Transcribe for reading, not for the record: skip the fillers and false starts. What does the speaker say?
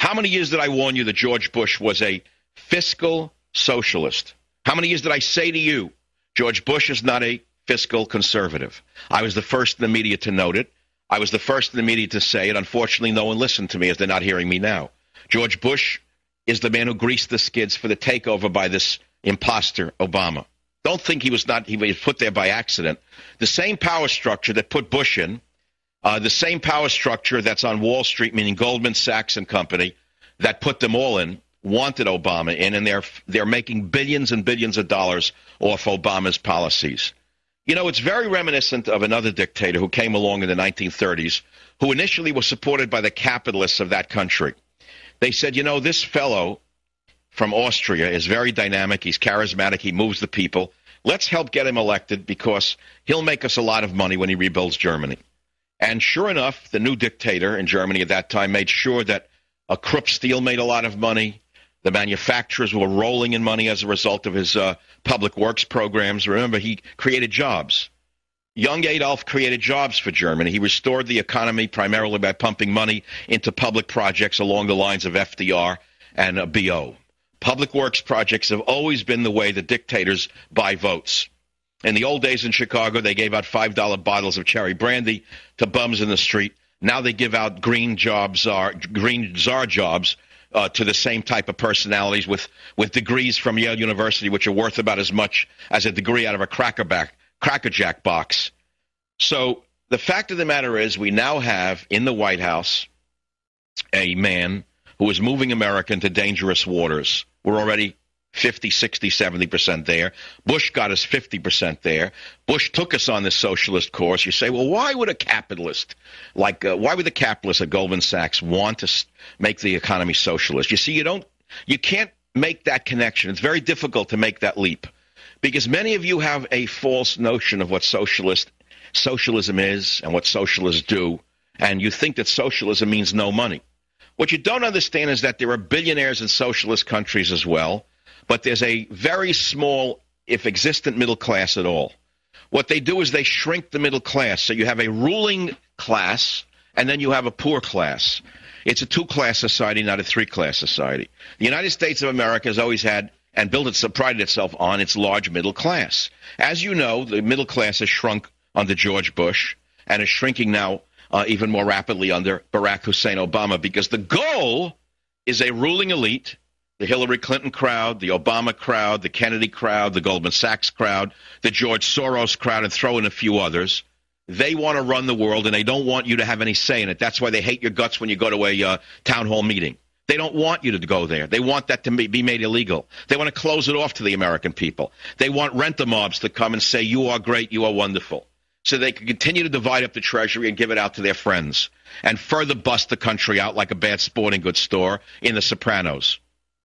How many years did I warn you that George Bush was a fiscal socialist? How many years did I say to you, George Bush is not a fiscal conservative? I was the first in the media to note it. I was the first in the media to say it. Unfortunately, no one listened to me, as they're not hearing me now. George Bush is the man who greased the skids for the takeover by this imposter, Obama. Don't think he was put there by accident. The same power structure that put Bush in, the same power structure that's on Wall Street, meaning Goldman Sachs and company, that put them all in, wanted Obama in, and they're making billions and billions of dollars off Obama's policies. You know, it's very reminiscent of another dictator who came along in the 1930s, who initially was supported by the capitalists of that country. They said, you know, this fellow from Austria is very dynamic. He's charismatic. He moves the people. Let's help get him elected because he'll make us a lot of money when he rebuilds Germany. And sure enough, the new dictator in Germany at that time made sure that Krupp Steel made a lot of money. The manufacturers were rolling in money as a result of his public works programs. Remember, he created jobs. Young Adolf created jobs for Germany. He restored the economy primarily by pumping money into public projects along the lines of FDR and BO. Public works projects have always been the way the dictators buy votes. In the old days in Chicago, they gave out $5 bottles of cherry brandy to bums in the street. Now they give out green czar jobs to the same type of personalities with degrees from Yale University, which are worth about as much as a degree out of a Cracker Jack box. So the fact of the matter is we now have in the White House a man who is moving America into dangerous waters. We're already 50, 60, 70% there. Bush got us 50% there. Bush took us on this socialist course. You say, well, why would the capitalists at Goldman Sachs want to make the economy socialist? You see, you can't make that connection. It's very difficult to make that leap because many of you have a false notion of what socialism is and what socialists do, and you think that socialism means no money. What you don't understand is that there are billionaires in socialist countries as well, but there's a very small, if existent, middle class at all. What they do is they shrink the middle class. So you have a ruling class, and then you have a poor class. It's a two-class society, not a three-class society. The United States of America has always had and prided itself on its large middle class. As you know, the middle class has shrunk under George Bush and is shrinking now even more rapidly under Barack Hussein Obama because the goal is a ruling elite, the Hillary Clinton crowd, the Obama crowd, the Kennedy crowd, the Goldman Sachs crowd, the George Soros crowd, and throw in a few others. They want to run the world, and they don't want you to have any say in it. That's why they hate your guts when you go to a town hall meeting. They don't want you to go there. They want that to be made illegal. They want to close it off to the American people. They want rent-a-mobs to come and say, you are great, you are wonderful, so they can continue to divide up the treasury and give it out to their friends and further bust the country out like a bad sporting goods store in The Sopranos.